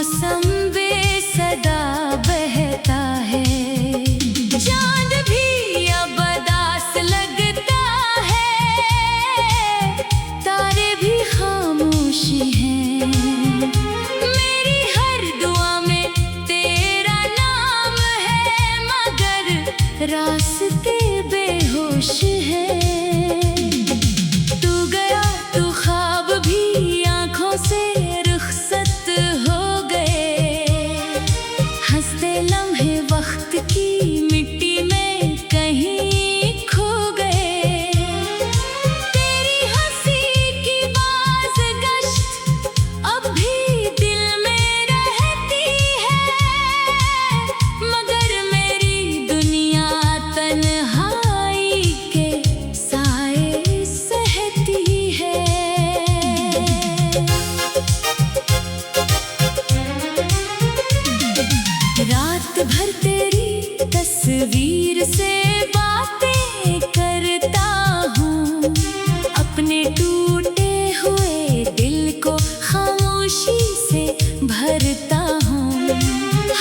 मौसम बेसदा बहता है, चांद भी अब अदास लगता है, तारे भी खामोश हैं। मेरी हर दुआ में तेरा नाम है, मगर रास्ते बेहोश हैं। तू गया तो ख्वाब भी आंखों से रुखसत हो गए, हंसते लम्हे वक्त की मिट्टी में कहीं खो गए। तेरी हंसी की बाज़गश्त अब भी दिल में रहती है, मगर मेरी दुनिया तन्हाई के साए सहती है। रात भर तेरी तस्वीर से बातें करता हूँ, अपने टूटे हुए दिल को खामोशी से भरता हूँ।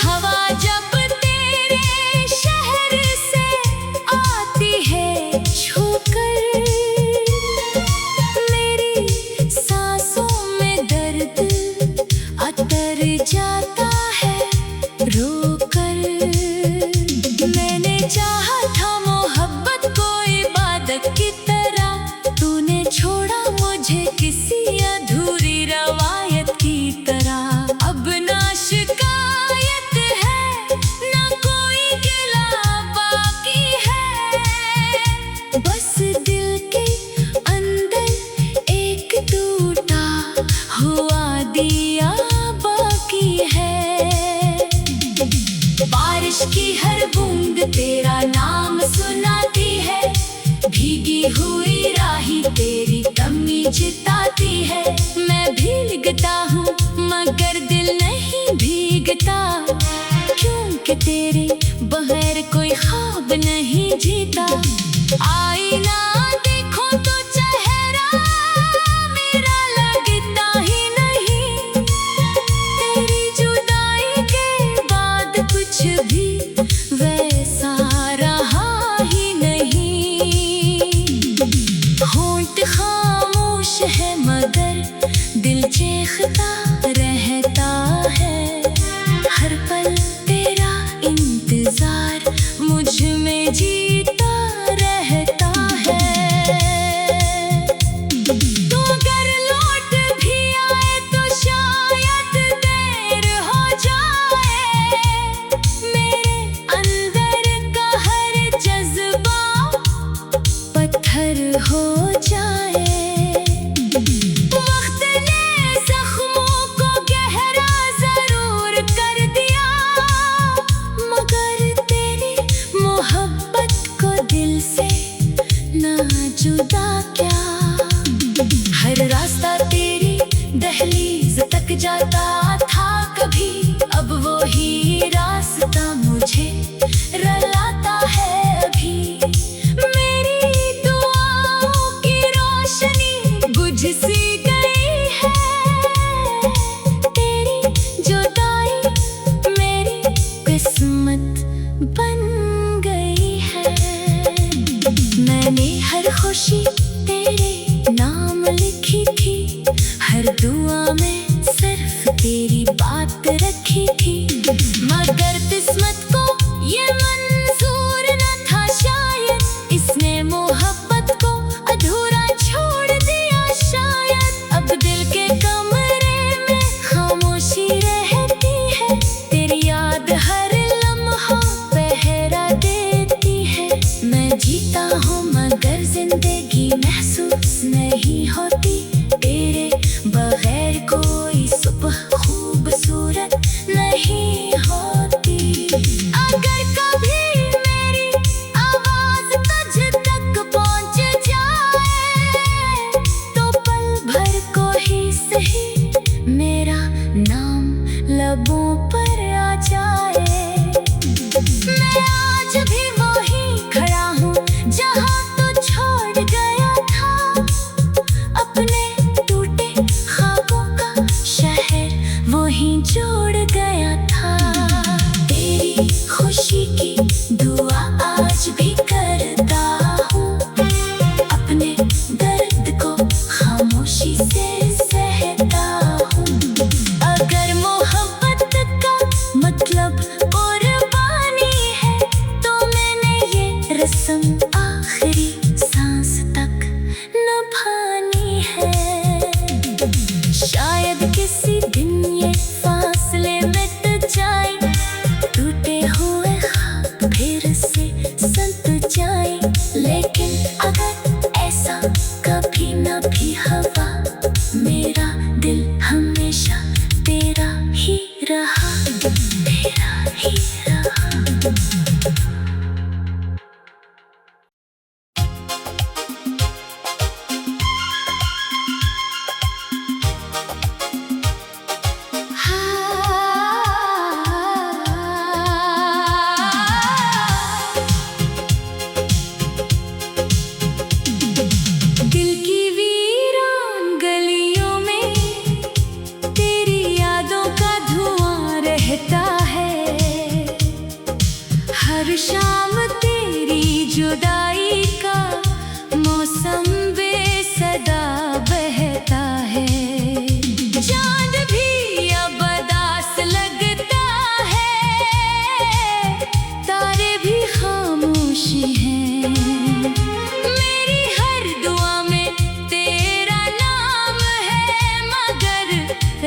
हवा जब तेरे शहर से आती है छूकर, मेरी सांसों में दर्द अतर जाता है रोकर। मैंने चाहा था मोहब्बत को इबादत की तरह, तूने छोड़ा मुझे किसी अधूरी रवायत की तरह। अब ना शिकायत है ना कोई गिला बाकी है, बस दिल के अंदर एक टूटा हुआ दिया बाकी है। बारिश की हर बूंद तेरा नाम सुनाती है, भीगी हुई राही तेरी कमी जिताती है। मैं भीगता हूँ मगर दिल नहीं भीगता, क्योंकि तेरे बगैर कोई ख्वाब नहीं जीता। आईना देखो तो चेहरा मेरा लगता ही नहीं, तेरी जुदाई के बाद कुछ भी वैसा रहा ही नहीं। होंठ खामोश है मगर दिल चीखता रहता है, हर पल तेरा इंतजार मुझ में जीता रहता है। तू अगर लौट भी आए तो शायद देर हो जाए, मेरे अंदर का हर जज्बा पत्थर हो जाए। वक्त ने जख्मों को गहरा जरूर कर दिया, मगर तेरी मोहब्बत को दिल से ना जुदा क्या। हर रास्ता तेरी दहलीज तक जाता था कभी, अब वो ही रास्ता मुझे रलाता है अभी। मेरी दुआओं की रोशनी बुझ सी गई है, तेरी जुदाई मेरी किस्मत बन गई है। मैंने हर खुशी तेरे नाम लिखी थी, हर दुआ में सिर्फ तेरी बात रखी थी, मगर किस्मत को ये मंजूर न था शायद, इसने मोहब्बत को अधूरा छोड़ दिया शायद। अब दिल के कमरे में खामोशी रहती है, तेरी याद हर लम्हा पहरा देती है। मैं जीता हूँ मगर जिंदगी महसूस नहीं होती, तेरे बगैर कोई सुबह खूब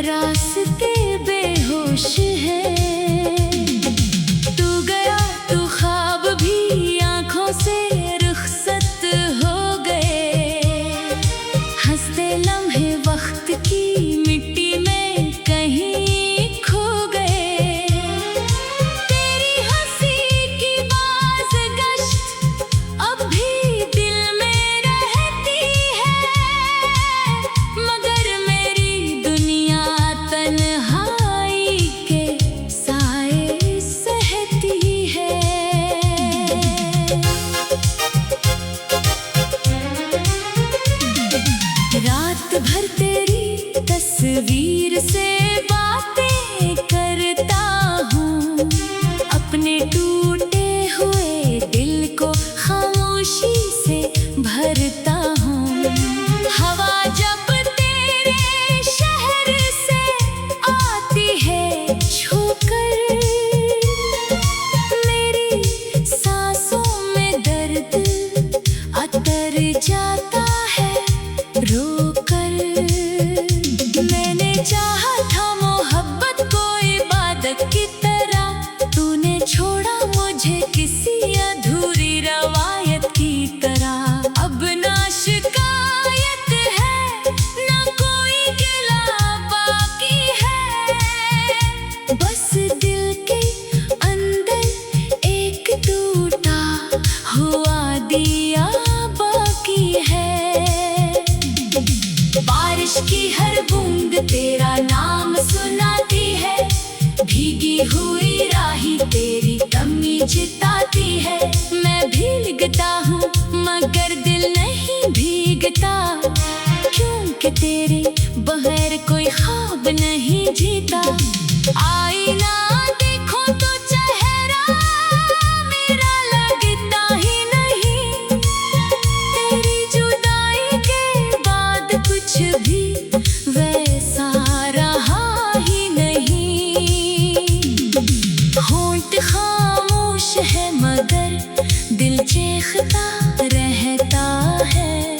रास्ते बेहोश है। तू गया तो ख्वाब भी आंखों से रुखसत हो गए। हंसते लम्हे वक्त की मिट्टी में कहीं खो गए। तेरी हंसी की बाज़गश्त अब भी दिल में रहती है, मगर मेरी दुनिया तन्हाई के साए सहती है। रात भर तेरी तस्वीर से बातें करता हूँ, अपने टूटे हुए दिल को खामोशी से भरता हूँ। हवा जब तेरे शहर से आती है छूकर, मेरी सांसों में दर्द अतर जाता है रोकर। मैंने चाहा था मोहब्बत को इबादत की तरह, तूने छोड़ा मुझे किसी अधूरी रवायत की तरह। अब ना शिकायत है ना कोई गिला बाकी है, बस दिल के अंदर एक टूटा हुआ दिया बाकी है। बारिश की हर बूंद तेरा नाम सुनाती है, भीगी हुई राही तेरी कमी जिताती है। मैं भीगता हूँ मगर दिल नहीं भीगता, क्योंकि तेरे बगैर कोई ख्वाब नहीं जीता। आईना देखो तो चेहरा मेरा लगता ही नहीं, तेरी जुदाई के बाद कुछ भी वैसा रहा ही नहीं। होंठ खामोश है मगर दिल चीखता रहता है,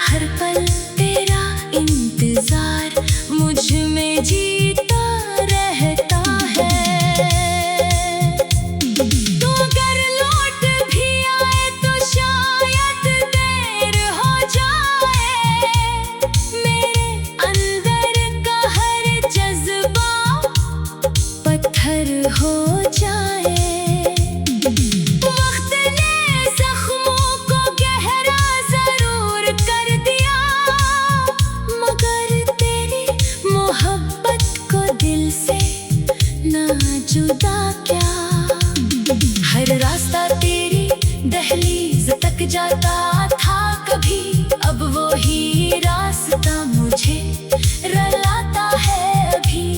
हर पल तेरा इंतजार मुझ में जीता रहता है। तू अगर लौट भी आए तो शायद देर हो जाए, मेरे अंदर का हर जज्बा पत्थर हो जाए। वक्त ने जख्मों को गहरा जरूर कर दिया, मगर तेरी मोहब्बत को दिल से ना जुदा क्या। हर रास्ता तेरी दहलीज तक जाता था कभी, अब वो ही रास्ता मुझे रुलाता है अभी।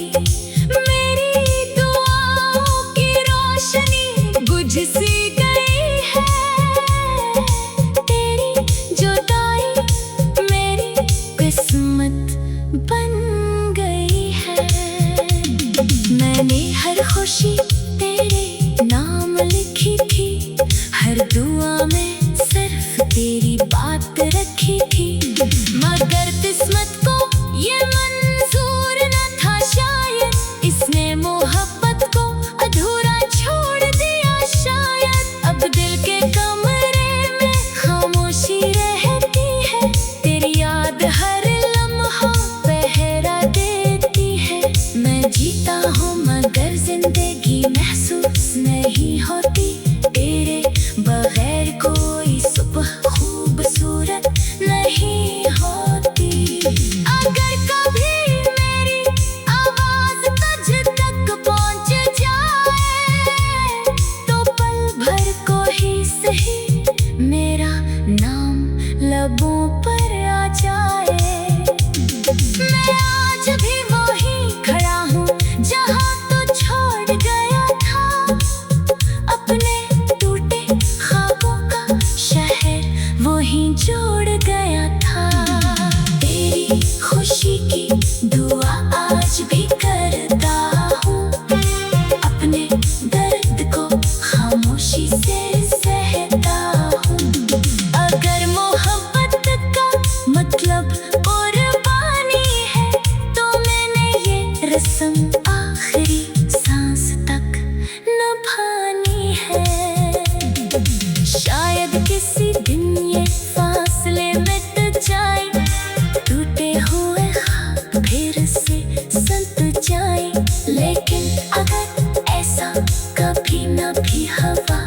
मेरी दुआओं की रोशनी बुझ सी गई है, तेरी जुदाई मेरी किस्मत बन गई है। मैंने हर खुशी तेरे नाम लिखी थी, हर दुआ में सिर्फ तेरी बात रखी थी, मगर किस्मत को ये मंजूर न था शायद, इसने मोहब्बत को अधूरा छोड़ दिया शायद। अब दिल के कमरे में खामोशी रहती है, तेरी याद हर लम्हा पहरा देती है। मैं जीता हूँ मगर जिंदगी महसूस नहीं होती, तेरे बगैर को कसम आखिरी सांस तक निभानी है। शायद किसी दिन ये फासले मिट जाए, टूटे हुए ख्वाब फिर से संत जाए। लेकिन अगर ऐसा कभी न भी हुआ,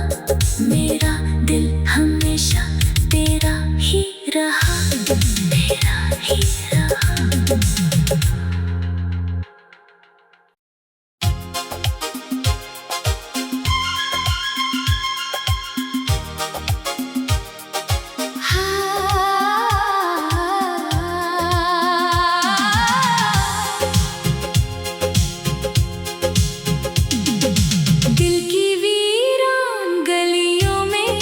मेरा दिल हमेशा तेरा ही रहा, तेरा ही रहा। दिल की वीरान गलियों में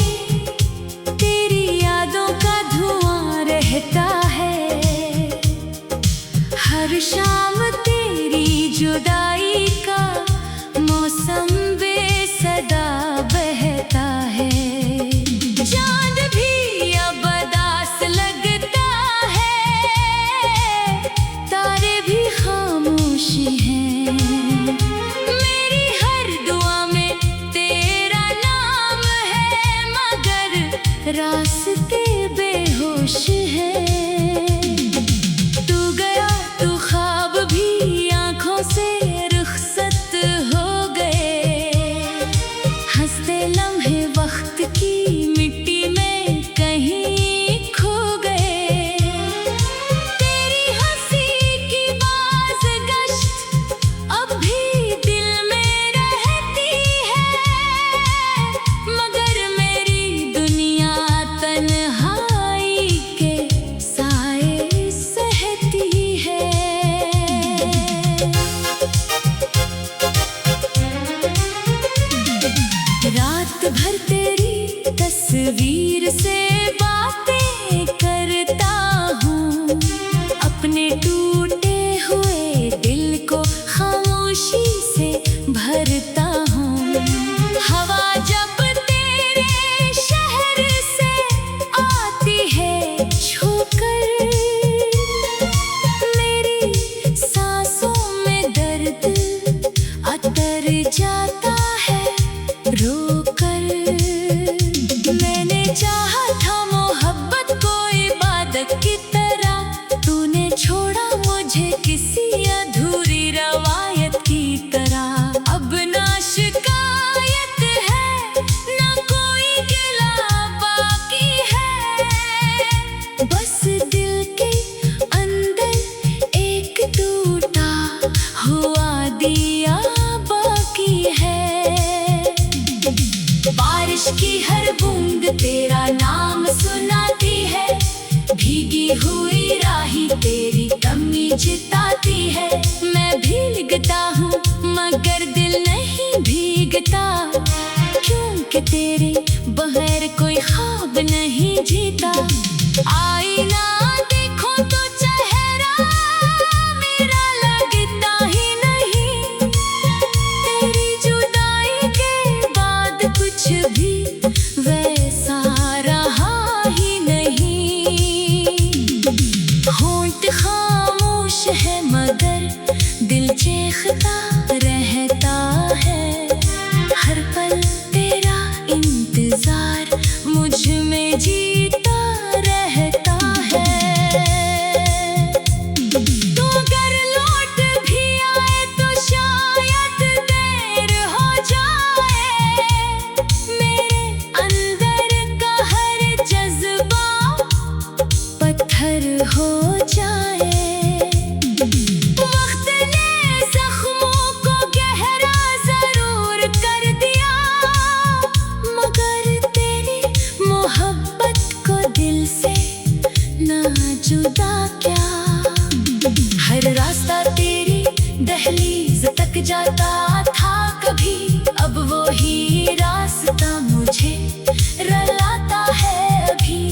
तेरी यादों का धुआं रहता है। हर शाम तेरी जुदाई का मौसम बेसदा बहता है। चांद भी अब उदास लगता है, तारे भी खामोशी हैं। मेरी हर दुआ में तेरा नाम है, मगर रास्ते बेहोश है। तू गया तो ख्वाब भी आंखों से रुखसत हो गए। हंसते लम्हे वक्त की मिट्टी में कहीं खो गए। तेरी हंसी की बाज़गश्त अब भी दिल में रहती है, मगर मेरी दुनिया तन्हाई के साए सहती है। रात भर तेरी तस्वीर से बातें करता हूँ, अपने टूटे हुए दिल को खामोशी से भरता हूँ। हवा जब तेरे शहर से आती है छूकर, मेरी सांसों में दर्द अतर जाता है रोकर। मैंने चाहा था मोहब्बत को इबादत की तरह, तूने छोड़ा मुझे किसी अधूरी रवायत की तरह। अब ना शिकायत है ना कोई गिला बाकी है, बस दिल के अंदर एक टूटा हुआ दिया बाकी है। बारिश की हर बूंद तेरा नाम सुनाती है, भीगी हुई राही तेरी कमी जिताती है। मैं भीगता हूँ मगर दिल नहीं भीगता, क्योंकि तेरे बगैर कोई ख्वाब नहीं जीता। आईना देखो तो चेहरा मेरा लगता ही नहीं, तेरी जुदाई के बाद कुछ भी वैसा रहा ही नहीं। होंठ खामोश है मगर दिल चीखता रहता है। हर पल तेरा इंतजार मुझ में जीता रहता है। तू अगर लौट भी आए तो शायद देर हो जाए, मेरे अंदर का हर जज्बा पत्थर हो जाए। वक्त ने जख्मों को गहरा जरूर कर दिया, मगर तेरी मोहब्बत को दिल से ना जुदा क्या। हर रास्ता तेरी दहलीज तक जाता था कभी, अब वो ही रास्ता मुझे रुलाता है अभी।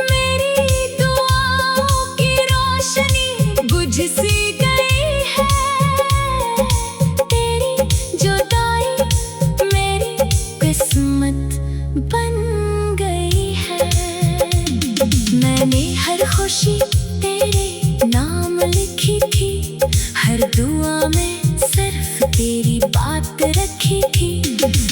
मेरी दुआओं की रोशनी बुझ सी गई है, तेरी जुदाई मेरी किस्मत बन गई है। मैंने हर खुशी तेरे नाम लिखी थी, हर हर दुआ में सिर्फ तेरी बात रखी थी,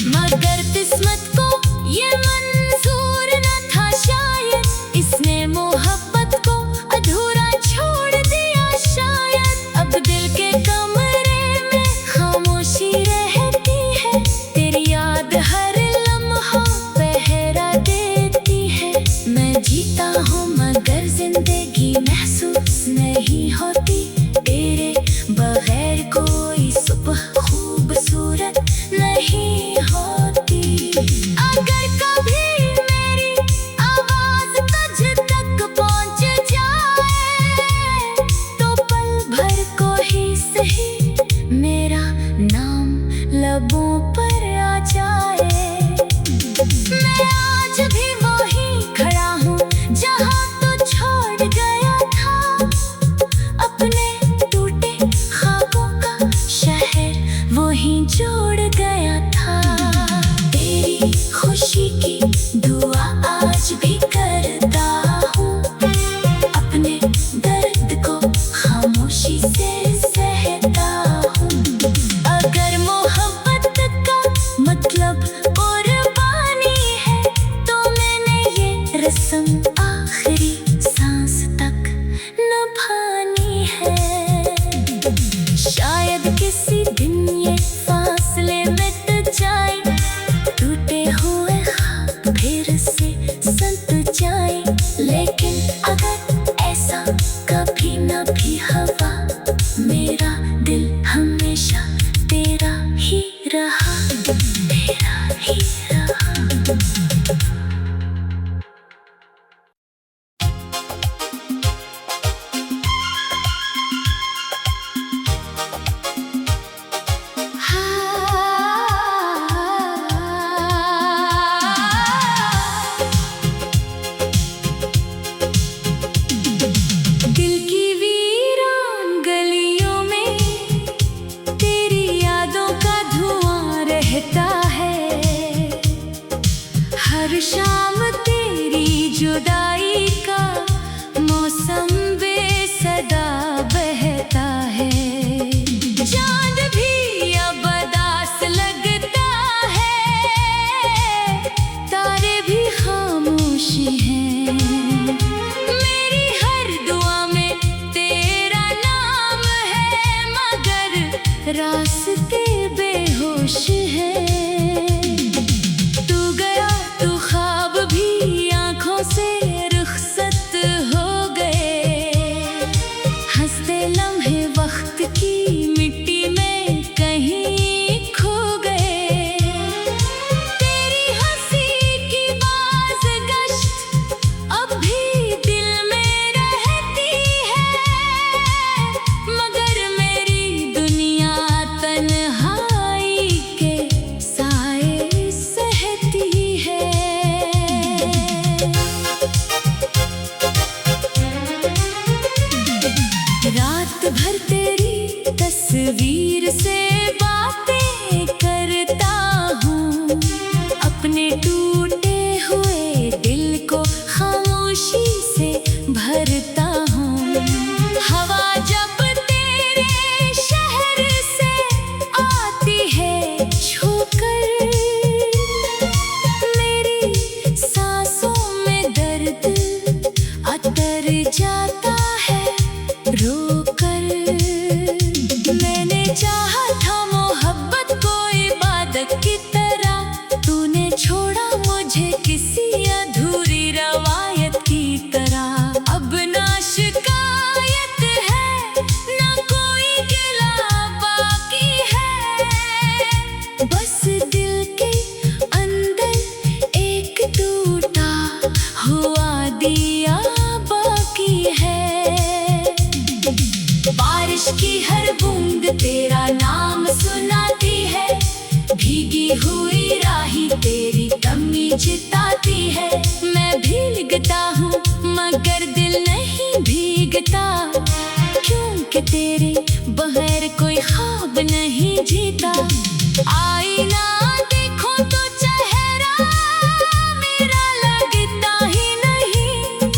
मगर किस्मत को ये मंजूर न था शायद, इसने मोहब्बत को अधूरा छोड़ दिया शायद। अब दिल के कमरे में खामोशी रहती है, तेरी याद हर लम्हा पहरा देती है। मैं जीता हूँ मगर जिंदगी महसूस नहीं होती, तेरे बगैर कोई सुबह खूबसूरत नहीं होती। अगर कभी मेरी आवाज तुझ तक पहुंच जाए, तो पल भर को ही सही मेरा नाम लबों पर आ जाए। मैं आज भी वहीं खड़ा हूँ जहाँ तू छोड़ गया था, अपने टूटे ख्वाबों का शहर वहीं जोड़ गया था। तेरी खुशी की दुआ आज भी करता हूँ, अपने दर्द को खामोशी से सहता हूँ। अगर मोहब्बत का मतलब कुर्बानी है, तो मैंने ये रस्म आखिरी सांस तक निभानी है। शायद किसी दिन ये फासले मिट जाए, टूटे हुए ख्वाब फिर से संत जाए, लेकिन अगर ऐसा कभी न भी हुआ, मेरा दिल हमेशा तेरा ही रहा, तेरा ही रहा। दिल की वीरान गलियों में तेरी यादों का धुआं रहता है, हर शाम तेरी जुदाई का मौसम बेसदा बहता है। चांद भी अब उदास लगता है, तारे भी खामोश हैं, मेरी हर दुआ में तेरा नाम है, मगर रास्ते बेहोश हैं। तू गया तो ख्वाब भी आँखों से रुखसत हो गए, हंसते लम्हे वक्त की मिट्टी में कहीं खो गए। तेरी हंसी की बाज़गश्त अब भी दिल में रहती है, मगर मेरी दुनिया तन्हाई के साए सहती है। रात भर तेरी तस्वीर से बातें करता हूँ, अपने टूटे हुए दिल को खामोशी से भरता हूँ। हवा जब तेरे शहर से आती है छूकर, मेरी सांसों में दर्द अतर जाता है रोकर। मैंने चाहा था मोहब्बत को इबादत की तरह, तूने छोड़ा मुझे किसी अधूरी रवायत की तरह। अब ना शिकायत है ना कोई गिला बाकी है, बस दिल के अंदर एक टूटा हुआ दिया बाकी है। बारिश की हर बूंद तेरा नाम सुनाती है, भीगी हुई राही तेरी कमी जिताती है। मैं भीगता हूँ मगर दिल नहीं भीगता, क्योंकि तेरे बगैर कोई ख्वाब नहीं जीता। आईना देखो तो चेहरा मेरा लगता ही नहीं,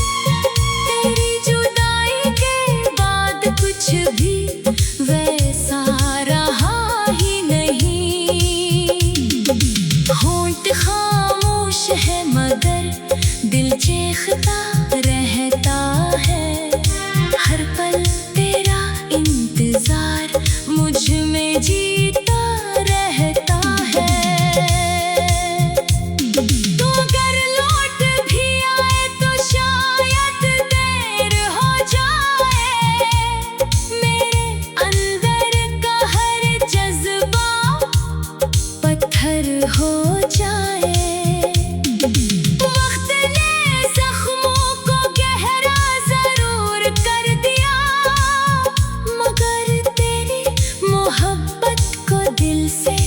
तेरी जुदाई के बाद कुछ भी वैसा में जीता रहता है। तो अगर लौट भी आए तो शायद देर हो जाए, मेरे अंदर का हर जज्बा पत्थर हो जाए। वक्त ने जख्मों को गहरा जरूर कर दिया, मगर तेरी मोहब्बत को दिल से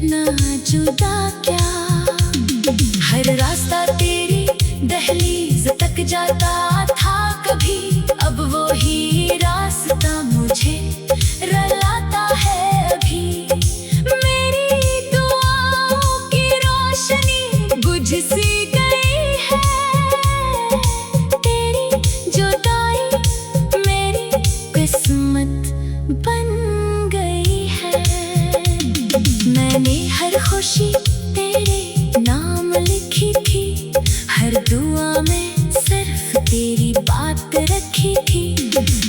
ना जुदा क्या। हर रास्ता तेरी दहलीज तक जाता था कभी, अब वो ही रास्ता मुझे रुलाता है अभी। मेरी दुआओं की रोशनी बुझ सी गई है, तेरी जुदाई मेरी किस्मत बन गई है। मैंने हर खुशी तेरे नाम लिखी थी, हर दुआ में सिर्फ तेरी बात रखी थी,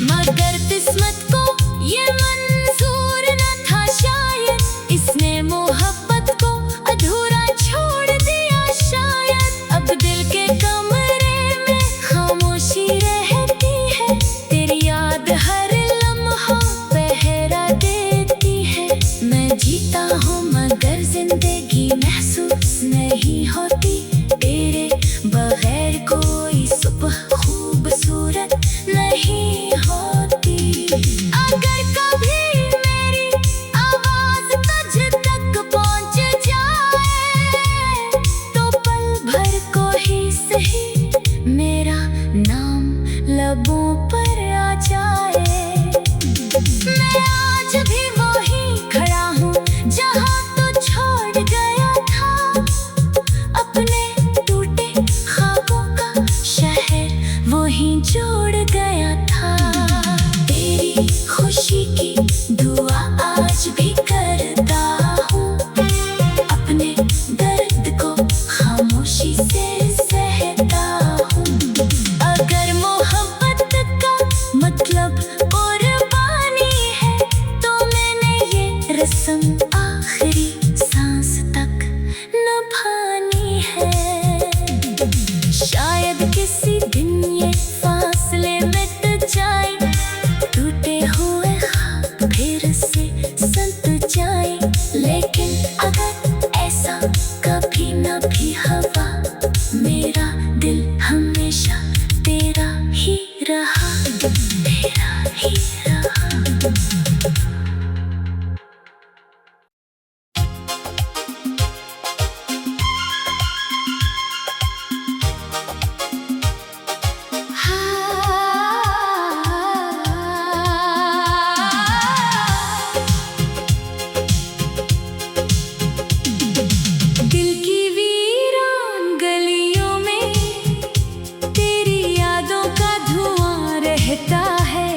मगर किस्मत को ये मंजूर न था शायद, इसने मोहब्बत को अधूरा छोड़ दिया शायद। अब दिल के कमरे में खामोशी रहती है, तेरी याद हर लम्हा पहरा देती है। मैं जीता हूँ मगर जिंदगी महसूस नहीं होती, तेरे बगैर कोई सुबह खूबसूरत नहीं होती। अगर कभी मेरी आवाज तुझ तक पहुंच जाए, तो पल भर को ही सही मेरा नाम लबों पर आ जाए। मैं आज भी वहीं खड़ा हूँ जहाँ तू छोड़ गया था, अपने टूटे ख्वाबों का शहर वहीं जोड़ गया था। तेरी खुशी की दुआ आज भी करता हूँ, अपने दर्द को खामोशी से सहता हूँ। अगर मोहब्बत का मतलब कुर्बानी है, तो मैंने ये रस्म आखिरी सांस तक निभानी है। शायद किसी दिन ये फासले मिट जाए, टूटे हुए ख्वाब फिर से संत जाए, लेकिन अगर ऐसा कभी न भी हुआ, मेरा दिल हमेशा तेरा ही रहा, तेरा ही रहा। दिल की वीरान गलियों में तेरी यादों का धुआं रहता है,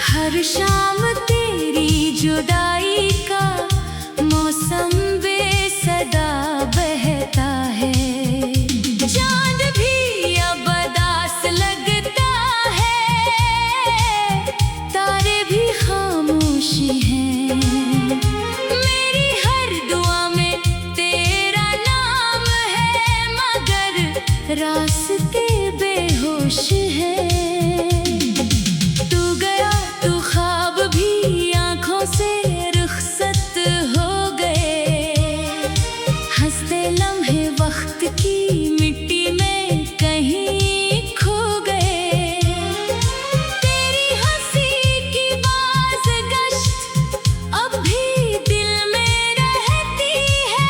हर शाम तेरी जुदाई का मौसम बेसदा बहता है। चांद भी अब अदास लगता है, तारे भी खामोशी हैं, मेरी हर दुआ में तेरा नाम है, मगर रास्ते बेहोश है। तू गया तो ख्वाब भी आंखों से रुखसत हो गए, हंसते लम्हे वक्त की मिट्टी में कहीं खो गए। तेरी हंसी की बाज़गश्त अब भी दिल में रहती है,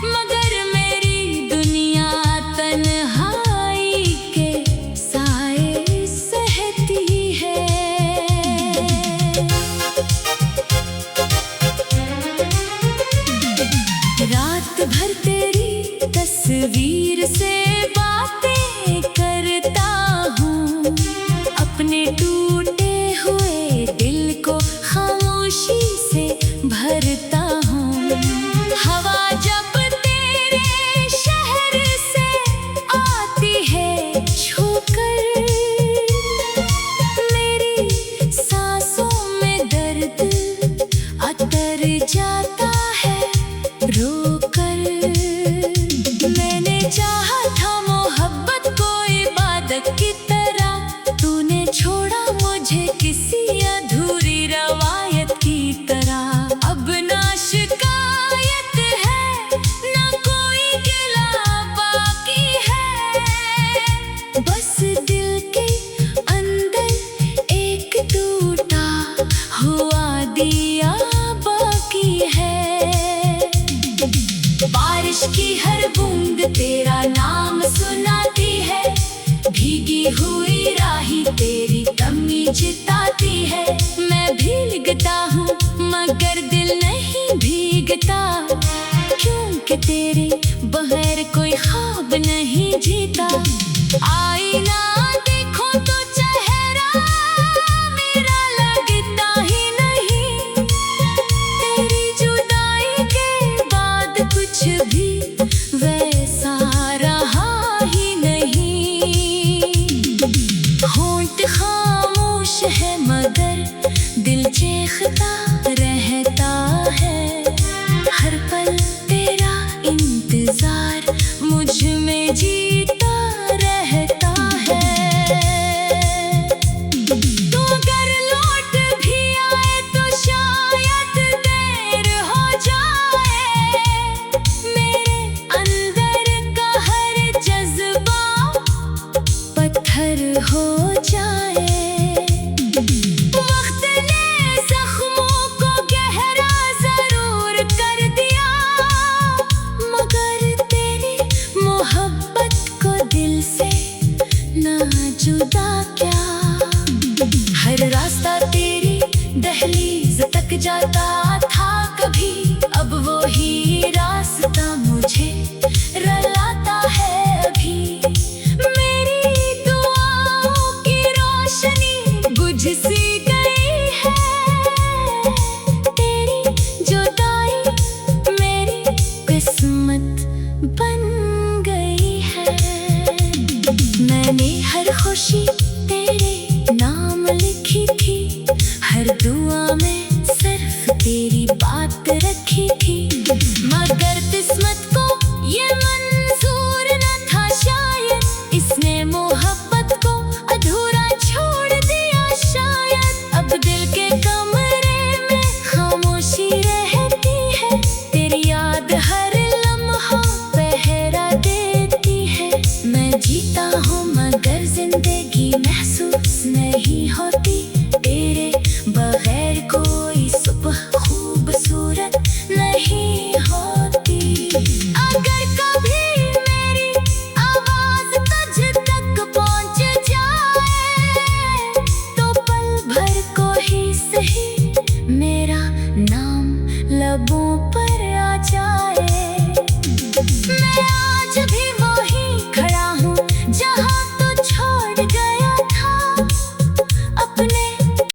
मगर मेरी दुनिया तन्हाई के साए सहती है। रात भर तेरी तस्वीर से बातें करता हूँ, अपने टूटे हुए दिल को खामोशी से भरता हूँ। हवा जब तेरे शहर से आती है छूकर, मेरी सांसों हुआ दिया बाकी है। बारिश की हर बूंद तेरा नाम सुनाती है, भीगी हुई राही तेरी कमी जिताती है। मैं भीगता हूँ मगर दिल नहीं भीगता, क्योंकि तेरे बगैर कोई ख्वाब नहीं जीता। आईना देखो तो चेहरा मेरा लगता ही नहीं, तेरी जुदाई के बाद कुछ भी वैसा रहा ही नहीं। होंठ खामोश है मगर दिल चीखता रहता है, हर पल तेरा इंतजार मुझ में जीता रहता है। तू अगर लौट भी आए तो शायद देर हो जाए, मेरे अंदर का हर जज्बा पत्थर हो जाए। वक्त ने जख्मों को गहरा जरूर कर दिया, मगर तेरी मोहब्बत को दिल से ना जुदा क्या। हर रास्ता तेरी दहलीज तक जाता था कभी, अब वो ही रास्ता मुझे रुलाता है अभी। मेरी दुआओं की रोशनी बुझ सी गई है, तेरी जुदाई मेरी किस्मत बन गई है। मैंने हर खुशी तेरे नाम लिखी थी, हर दुआ में सिर्फ तेरी बात रखी